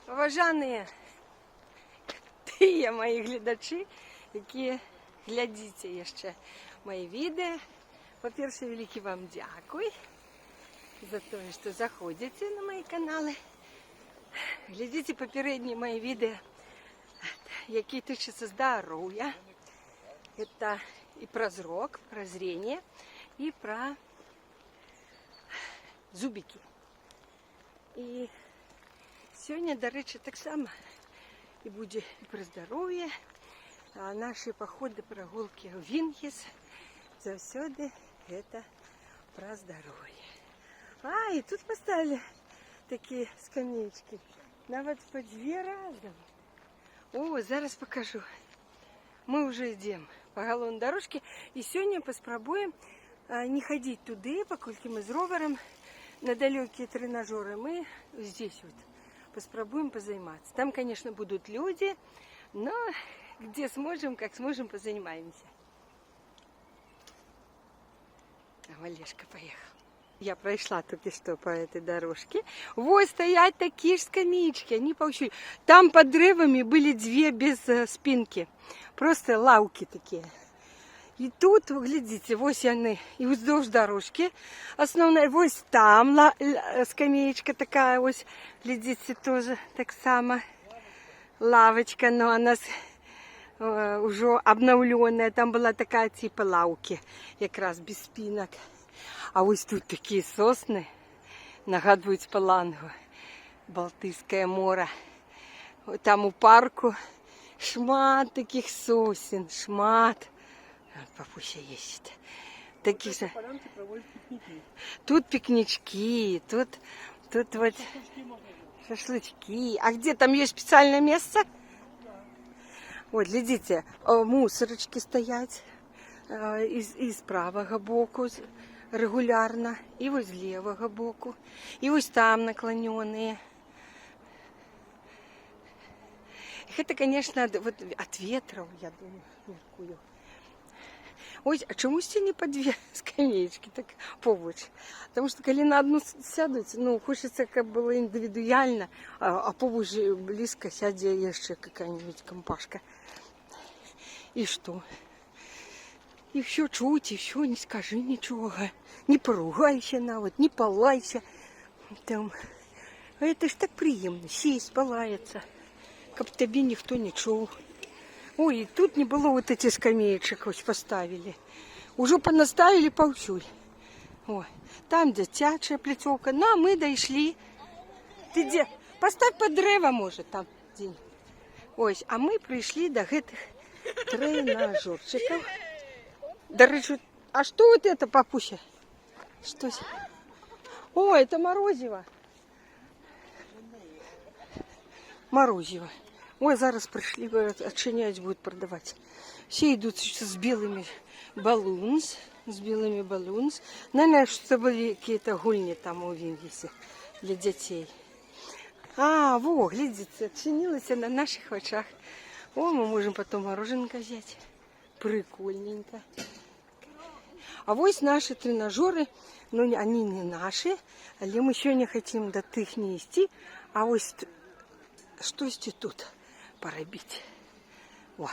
Поважані тыя мої глядачі, які глядите ще мої відео. По-перше, великий вам дякую за то, що заходите на мої канали. Глядите попередні мої відео, які тичаться здоров'я. Это и про зрок, про зрение, и про зубики. И сегодня, до речі, так само и будет и про здоровье. А наши походы, прогулки в Вінгіс завсёды это про здоровье. А, и тут поставили такие скамеечки. Навіть по 2 разом. О, зараз покажу. Мы уже идем по галоўнай дорожке. И сегодня поспробуем не ходить туды, покольки мы с ровером на далекие тренажеры. Мы здесь вот поспробуем позаниматься. Там, конечно, будут люди, но где сможем, как сможем, позанимаемся. А Олежка поехал. Я прошла только что по этой дорожке. Вот стоят такие же скамеечки, они повсюду. Там под деревами были 2 без спинки. Просто лавки такие. И тут, вы глядите, вот они, и вздолж дорожки. Основная, вот там скамеечка такая, вот, глядите, тоже так само. Лавочка, но она уже обновленная. Там была такая типа лавки, как раз без спинок. А ось тут такі сосни, нагадують Палангу, Балтійське море. Там у парку шмат таких сосен, шмат. Папуся есть. Такие же. Тут пикнички, тут вот шашлычки. А где там есть специальное место? Вот, глядите, мусорочки стоять из правого боку. Регулярно, и вот с левого боку, и вот там наклоненные. Это, конечно, вот от ветра, я думаю, меркую. Ой, а чому не по 2 скамеечки, так побольше? Потому что, когда на одну сядуть, ну, хочется, как было индивидуально, а побольше близко сядет еще какая-нибудь компашка. И что? И все чуть, и все, не скажи ничего, не поругайся навіть, не полайся. Там. А это ж так приємно, сесть, полаяться, как тебе никто не чул. Ой, и тут не было вот эти скамеечек, вот поставили. Уже понаставили повсюдь. Ой, там дитячая плетевка, ну а мы дошли. Ты где? Поставь под древо, может, там день. Ой, а мы пришли до этих тренажерчиков. Да, а что вот это, папуся? Что? О, это морозиво. Морозиво. Ой, зараз пришли, отчинять будут продавать. Все идут с белыми баллонс, Наверное, что были какие-то гульни там у Вінгісі для детей. А, во, глядите, отчинилось на наших очах. О, мы можем потом мороженка взять. Прикольненько. А вот наши тренажеры, ну они не наши, але мы еще не хотим до тых не идти, а вот что тут поробить. О,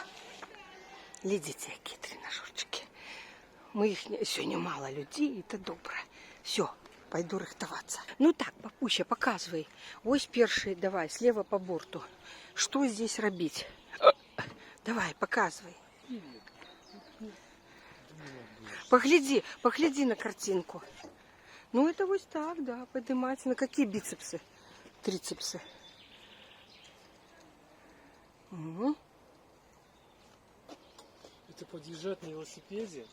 глядите, какие тренажерчики. Мы их сегодня мало людей, это добро. Все, пойду рыхтоваться. Ну так, папуся, показывай. Ось перший, давай, слева по борту. Что здесь робить? Давай, показывай. Погляди на картинку. Ну, это вот так, да, поднимать. На какие бицепсы? Трицепсы. Угу. Это подъезжать на велосипеде,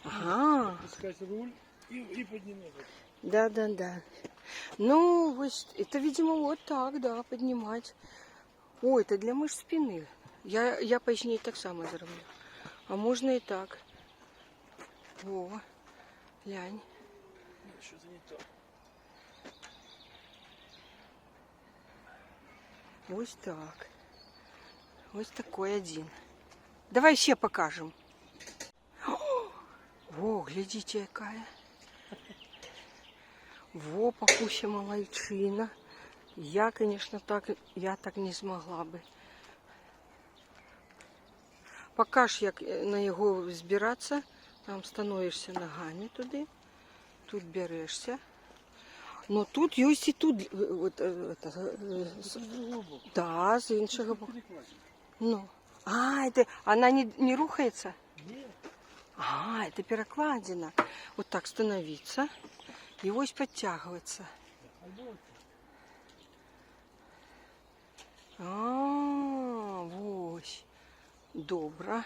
опускать руль и поднимать. Да. Ну, вот, это, видимо, вот так, да, поднимать. О, это для мышц спины. Я позднее так само заработаю. А можно и так. Во, глянь. Что-то не то. Вот так. Вот такой один. Давай все покажем. О, глядите, какая. Во, папуся молодчина. Я, конечно, я так не змогла би. Поки ж як на його збиратися, там становишся ногами туди, тут берешся. Но тут есть и тут, З другого боку. да, з іншого боку. Перекладина. Ну. Это, она не рухается? Ні. Это перекладина. Вот так становиться. И ось подтягиваться. Або Ось. Добре.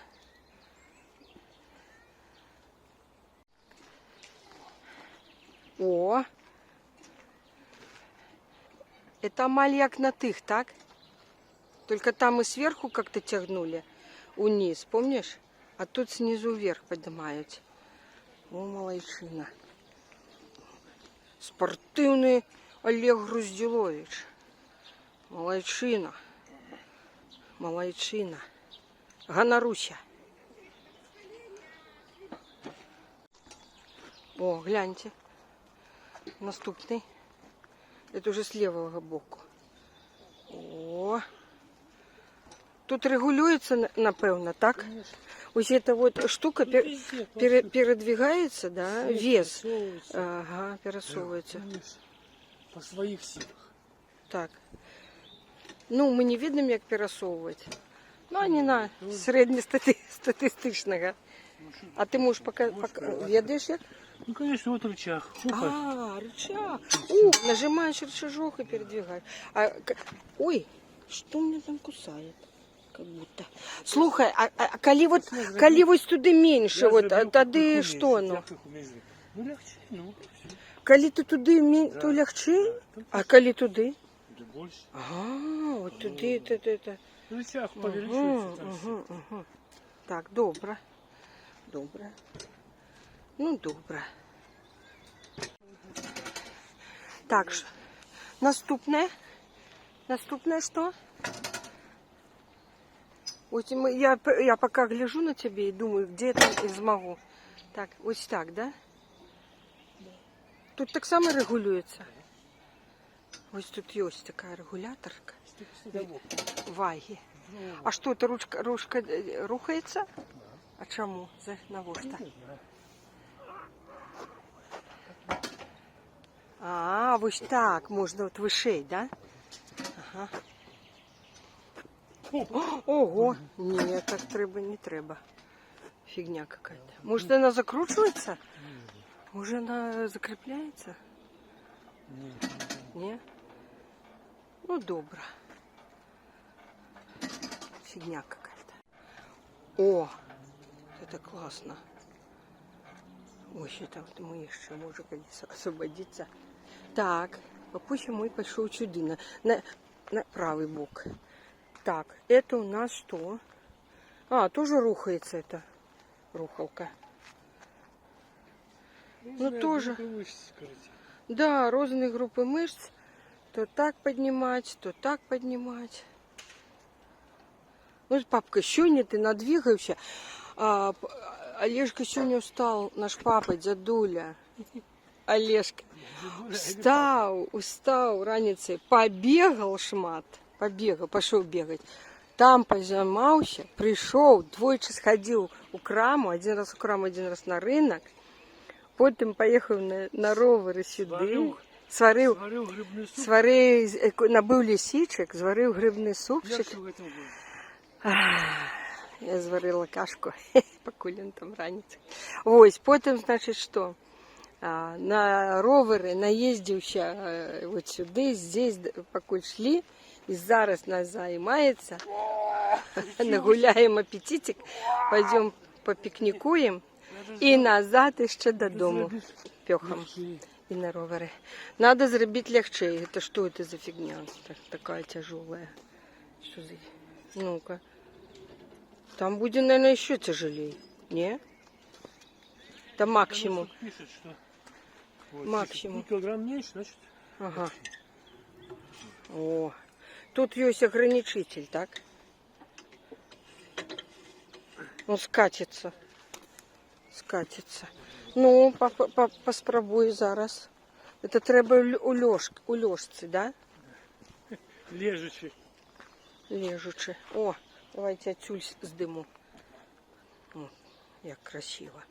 О. Это амальяк на тых, так? Только там мы сверху как-то тягнули вниз, помнишь? А тут снизу вверх поднимают. О, молодчина. Спортивный Олег Груздилович. Молодчина. Молодчина. Ганаруся. О, гляньте. Наступний. Это уже с левого боку. О. Тут регулюється, напевно, так? Конечно. Ось эта вот штука Ну, везде, просто передвигається, да? Вес. пересовується. Ага, пересовується. Конечно. По своїх силах. Так. Ну, ми не видимо, як пересовувати. Ну, а не на середньостатистичного. А ти можеш пока ведеш як? Ну, конечно, вот рычаг. Опа. Рычаг. Нажимаешь рычажок и передвигаешь. Ой, что меня там кусает? Как будто. Слухай, коли ось туди менше, от, тоді що, ну? Ну, легче, ну. Коли ти туди менше, то легче, а коли туди? Да больше. От туди, это. Рычаг повеличивается там все. Так, добре. Добре. Ну, добре. Так, наступне. Наступне що? Ось я пока гляжу на тебе и думаю, где я там змогу. Так, ось так, да? Тут так само регулюється. Ось тут є ось така регуляторка ваги. А що, це ручка рухається? А чому? Це навошта? Ось так можна от вишей, да? Ага. Ого, ні, так треба, не треба. Фигня какая-то. Может, она закручивается? Может, она закрепляется? Не? Ну, добро. Фигня какая-то. О, это классно. Ой, это вот мы еще можем освободиться. Так, папуся мой пошел сюда, на правый бок. Так, это у нас что? Тоже рухается эта рухалка. Ну, тоже. Да, разные группы мышц. То так поднимать, то так поднимать. Ну, папка, сегодня ты надвигаешься. Олежка сегодня устал, наш папа, дядуля. Олежка. Устал раніцей. Побегал шмат. Побегал, пошел бегать. Там позаймався, прийшов, двойчі сходив у краму, один раз у краму, один раз на ринок. Потім поїхав на ровери сюди. Сварив грибний суп. Набив лисичок, зварив грибний супчик. Я що в этом був? Я зварила кашку, покулін там раніцей. Ось, потім, значить, що? На ровери наїздився от сюди, здесь, покуль шли. І зараз нас займається. Нагуляємо апетитик, пойдемо попікнікуємо і назад іще додому пьохом. І на ровери. Надо зробити легче. Это что это за фигня? Такая тяжелая. Что за... Ну-ка. Там будет, наверное, еще тяжелее. Не? Это максимум. Пишет, что вот, Максимум. килограмм меньше, значит. Ага. О. Тут есть ограничитель, так? Он скатится. Скатится. Ну, поспробуй зараз. Это треба у лёжці, да? Лежачи. Лежучи. О, давайте отсюль здиму. О, як красиво.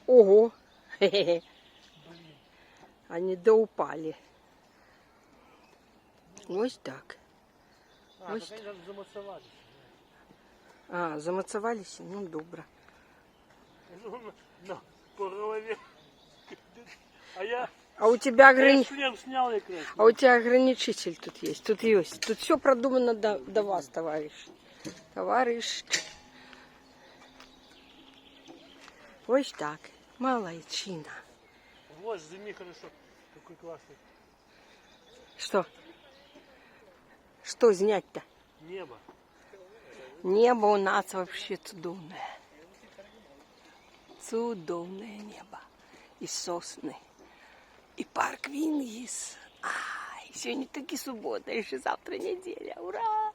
Ого! Хе-хе. Блин. Они доупали. Ось так. А, Ось так они там замацевались. А, замацевалися? Ну, добре. Ну, по голове. А я, А у тебя я шлем снял как раз. А у тебя ограничитель тут есть. Тут есть. Тут все продумано до вас, товарищ. Товарищ. Ось так. Молодчина. Вот, зими хорошо. Какой классный. Что? Что снять-то? Небо. Небо у нас вообще чудовное. Чудовное небо. И сосны. И парк Вингис. Ай, сегодня таки суббота, еще завтра неделя. Ура!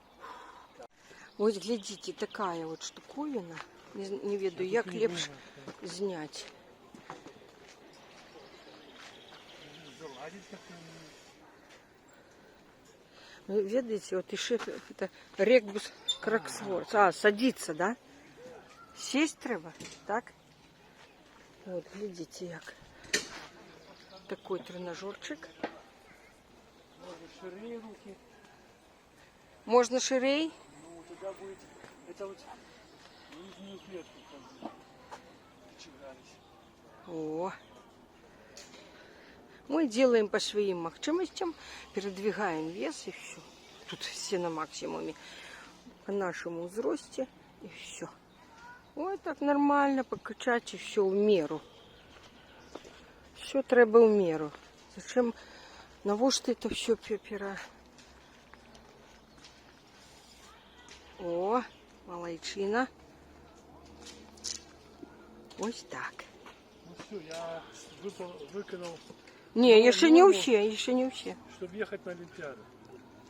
Вот глядите, такая вот штуковина. Не ведаю, як лепш знять. Заладить как-то. Вы видите, вот еще это регбус кроксворд. А, садиться, да? Сесть треба, так? Вот, глядите, як. Такой тренажерчик. Можно шире руки. Можно ширей? Ну, тогда будет... Это вот нижнюю клетку там кочегрались. О. Мы делаем по своим махчимостям, передвигаем вес и все. Тут все на максимуме. По нашему взросте и все. Ой, так нормально покачать и все в меру. Все треба в меру. Зачем навошти это все пера? О, молодчина. Ось так. Ну все, я выконал, Не, еще не все, еще не все. чтобы ехать на Олимпиаду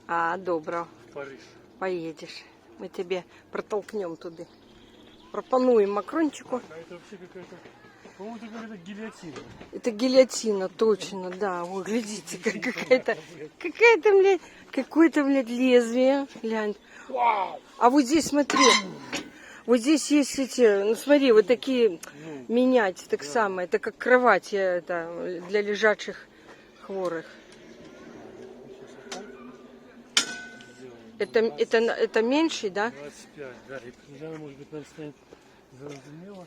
А, добро. в Париж. Поедешь. Мы тебе протолкнем туда. Пропонуем Макрончику. А это вообще какая-то... По-моему, это какая-то гильотина. Это гильотина, точно, да. Ой, глядите, какая-то, блядь, какое-то, блядь, лезвие. Глянь. Вау! А вот здесь, смотри, вот здесь есть эти, ну смотри, вот такие менять, так само. Это как кровать это, для лежачих хворых. Это меньший, да? 25, да. И когда, может быть, нам станет заразумело.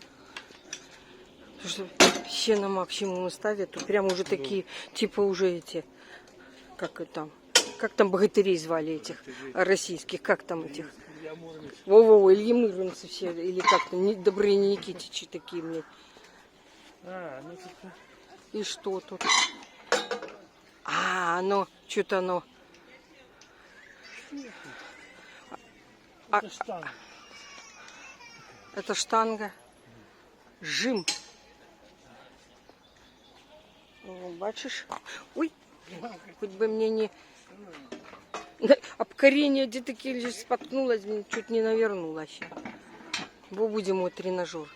Потому что все на максимум ставят, тут прям уже такие, типа уже эти, как там богатырей звали этих российских, как там этих? Илья Муромец. Во-во-во, Ильи Муромцы все, или как-то, Добрыня Никитичи такие, блядь. А, ну это... И что тут? А, оно, что-то оно. Это штанга. Это штанга. Жим. О, бачишь? Ой, хоть бы мне не... Об корень где такие лишь споткнулась, чуть не навернулась. Бо будем вот тренажер.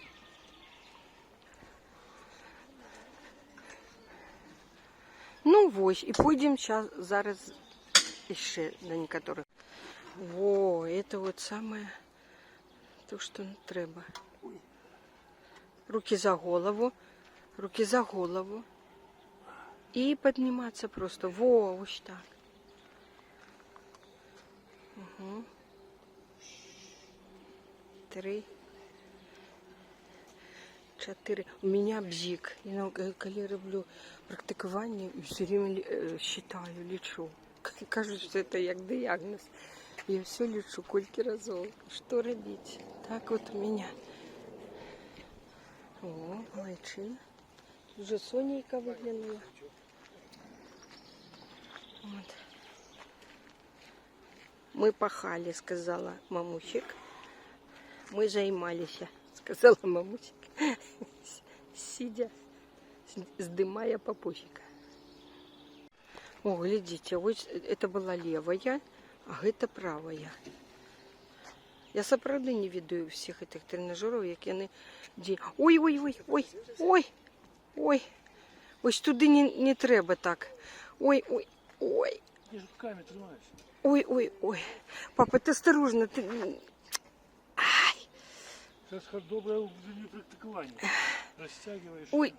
Ну вось, і пойдем зараз ще на некоторых. Во, это вот самое то, что треба. Руки за голову, руки за голову. И подниматься просто. Во, вот так. Угу. 3, 4. У меня бзик. Я коли роблю практикування, все время считаю, лечу. Кажуть, що це як діагноз. Я все лечу кольки разов. Что робить? Так вот у меня. О, молодчина. Уже Сонейка выглянула. Вот. Мы пахали, сказала мамусик. Мы займались, сказала мамусик, сидя, сдымая папусика. О, глядите, вот это была левая, а это правая. Я сапраўды не ведаю всех этих тренажеров, як яны... Ой, ой, ой, ой, ой, ой. Ось туди не треба так. Ой, ой, ой. Я ж руками тримаюсь. Ой, ой, ой. Папа, ты осторожно. Ты... Ай. Сейчас доброе углубление практикование. Растягиваешь. Ой.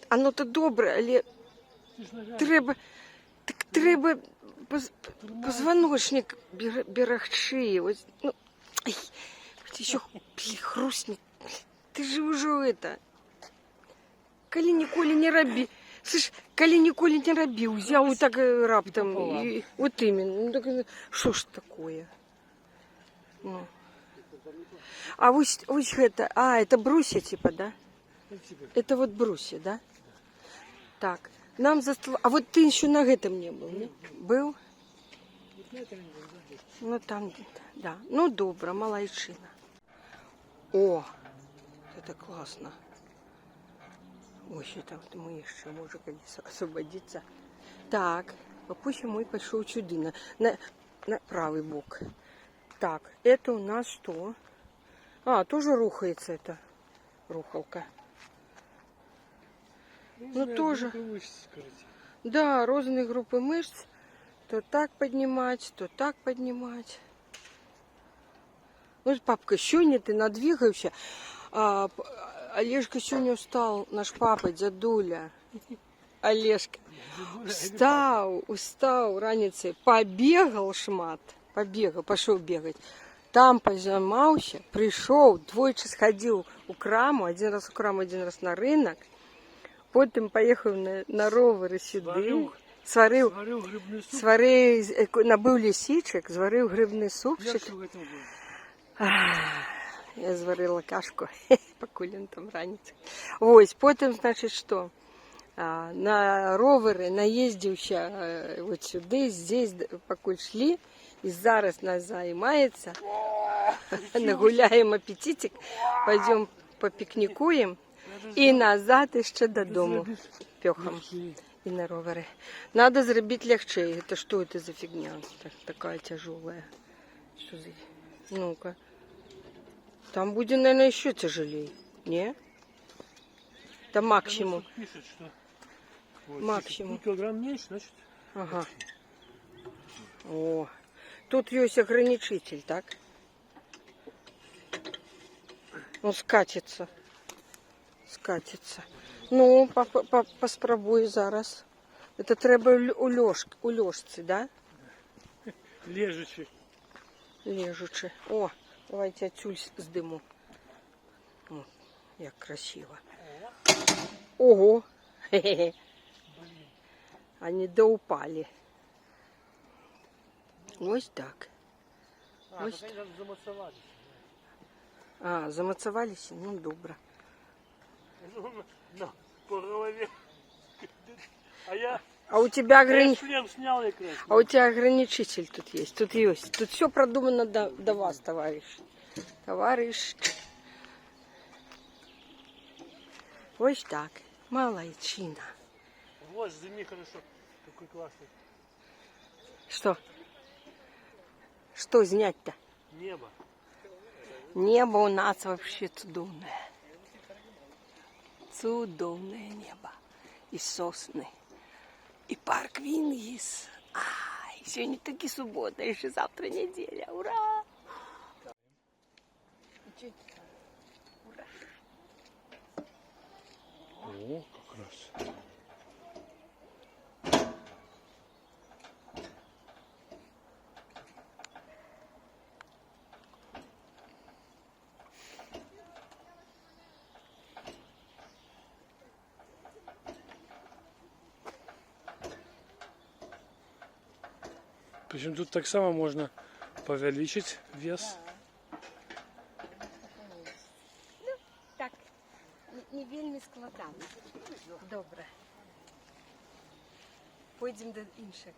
Оно-то добре, але Ти ж ногами треба тримаєш. позвоночник берегчи. Ось, ну, ай, еще хрустнет. Ты же уже это. Коли ніколи не робі. Слышь, коли ніколи не робив, взяв так раптом. І, от іменно. Ну, так, що ж такое? Ну. А ось это, это брусья типа, да? Это вот брусья, да? Так, нам за стол... А вот ты еще на этом не был, не? Был? Ну там, да. Ну добре, малайчина. О, это классно. Ой, это вот мы еще можем освободиться. Так, папуся мой пошел сюда, на правый бок. Так, это у нас что? А, тоже рухается эта рухалка. Ну тоже. Да, разные группы мышц. То так поднимать, то так поднимать. Ну, папка, сегодня ты надвигаешься. Олежка сегодня устал, наш папа, дядуля. Олежка. Устал раніцей. Побегал шмат. Побегал, пошел бегать. Там позамался, пришел, двойче сходил у краму. Один раз у краму, один раз на рынок. Потім поїхав на ровери сюди. Сварив грибний суп. Набив лісічок, зварив грибний супчик. Я що в этом був? Я зварила кашку по кулінтам раніці. Ось, потім, значить, що? На ровери наїздився от сюди, здесь, поки йшли. І зараз нас займається. Нагуляємо апетитик, пойдемо попікнікуємо. І назад ще додому пьохом. И на ровері. Надо зробити легче. Это что это за фигня? Такая тяжелая. Что за... Ну-ка. Там будет, наверное, еще тяжелее. Не? Это максимум. Пишет, что вот, Максимум. килограмм меньше, значит. Ага. О. Тут есть ограничитель, так? Он скатится. Скатится. Ну, поспробуй зараз. Это треба у лёжці, да? Лежачи. Лежачи. О, давайте отсюль здиму. О, як красиво. Ого. Хе-хе. Они доупали. Ось так. Ось так. Замацевались? Ну, добре. Ну, по голове. А у тебя шлем снял я красный. А у тебя ограничитель тут есть. Тут есть. Тут все продумано до вас, товарищ. Товарищ. Ось так. Молодчина. Вот, зими хорошо. Какой классный. Что? Что снять-то? Небо. Небо у нас вообще чудовное. Чудовное небо. И сосны. И парк Вингис. Сегодня таки суббота, еще завтра неделя. Ура! Ура! О, как раз. Причем тут так само можно повеличить вес. Ну, так, не вельми складно. Добре. Пойдемо до іншого.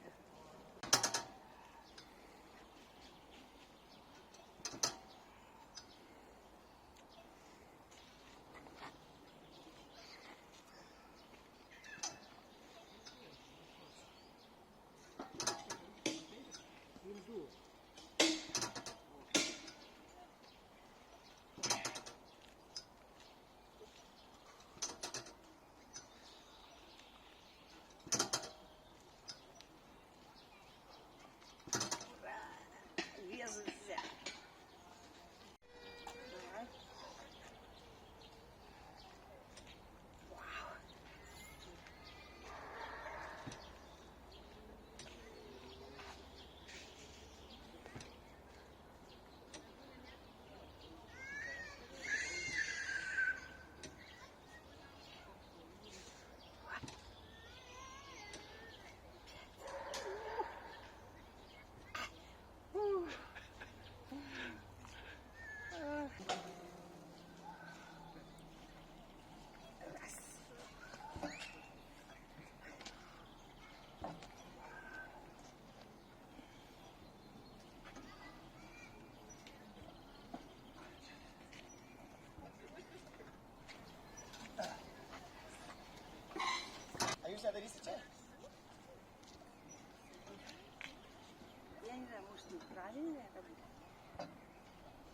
правильно роблю?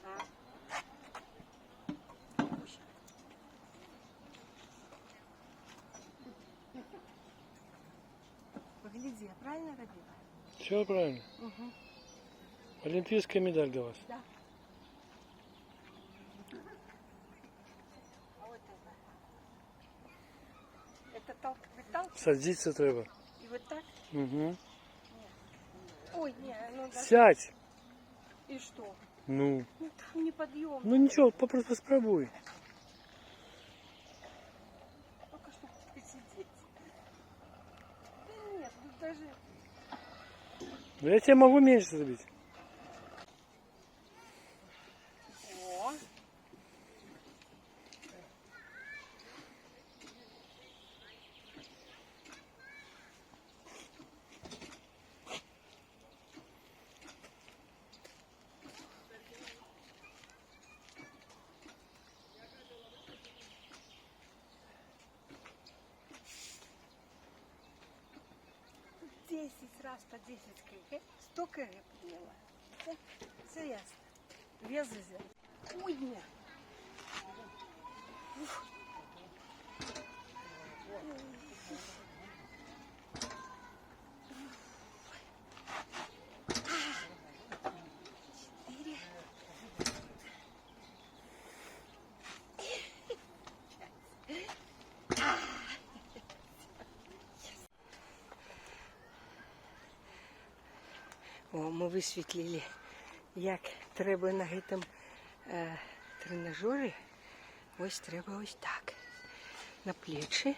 А? Погляди, я правильно робила? Все правильно. Угу. Олимпийская медаль для вас. Да. А вот это. Это выталкивать Садиться треба. и вот так? Угу. Ой, не, ну даже... Сядь. И что? Ну. Ну там не подъем. Ну ничего, просто попробуй. Только что посидеть. Да нет, ну даже... Но я тебе могу меньше забить. О. Тут 10 раз по 10 кг, 100 кг подняла. Все ясно. Вес взял. Ой, нет. О, ми висвітлили, як треба на цьому тренажері. Ось треба ось так. На плечі.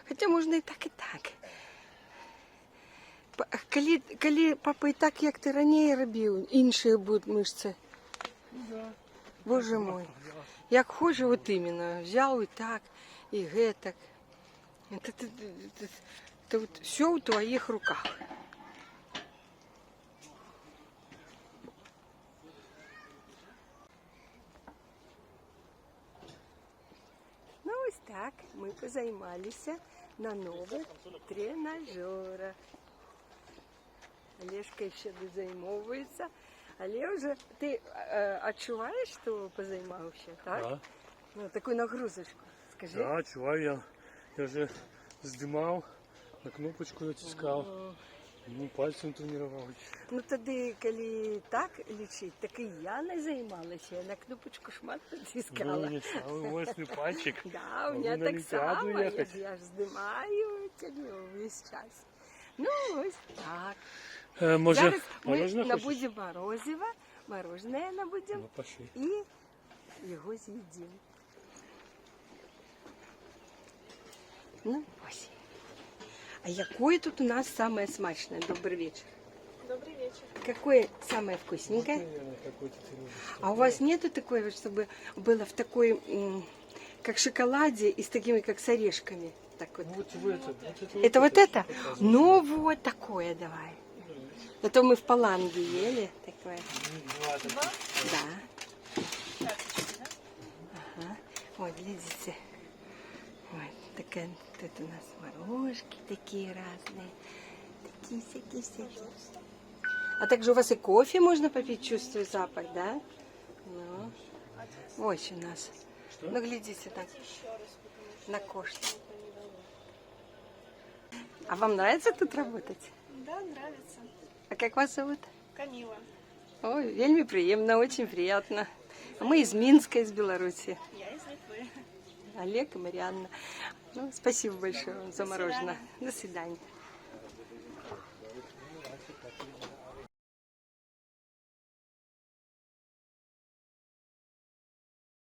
Хоча можна і так. Коли папа і так, як ти раніше робив, інші будуть мишці. Боже мой. Як хоче, от іменно. Взяв і так, і гетак. Це все у твоїх руках. Ну ось так ми позаймалися на нових тренажерах. Олежка ще дозаймовується. Але вже ти відчуваєш, що позаймався, так? Да. Ну, таку нагрузочку, скажи. Да, чуваю, я вже здимав, на кнопочку натискав. Ну, пальцем тренував. Ну тоді, коли так лічить, так і я не займалася. Я на кнопочку шмат натискала. Ну, самый мощный пальчик. Да, у Могу мене на так Олимпиаду само. ехать. Я ж здимаю весь час. Ну, ось так. Може, Зараз ми мороженое хочеш? набудемо морозива, мороженое набудемо Ну, пошли. і його з'їдимо. Ну, ось. А якое тут у нас самое смачное? Добрый вечер. Добрый вечер. Какое самое вкусненькое? Наверное, какой-то ты любишь. А у вас нету такой, вот, чтобы было в такой, как шоколаде и с такими, как с орешками? Так вот. Вот в это. Это вот это? показывает. Ну вот такое давай. А то мы в Паланге ели такое. Два. Да. Чашечки, да? Ага. Вот, видите. Вот, такая, тут у нас морожки такие разные. Такие всякие. А также у вас и кофе можно попить, чувствую запах, да? Ну, ось у нас. Что? Ну, глядите так, Еще раз, потому что на кошт. это не дало. А вам нравится тут работать? Да, нравится. А как вас зовут? Камила. Ой, вельми приємно, очень приятно. А мы из Минска, из Беларуси. Я из Литвы. Олег и Марианна. Ну, спасибо большое вам за мороженое. До свидания.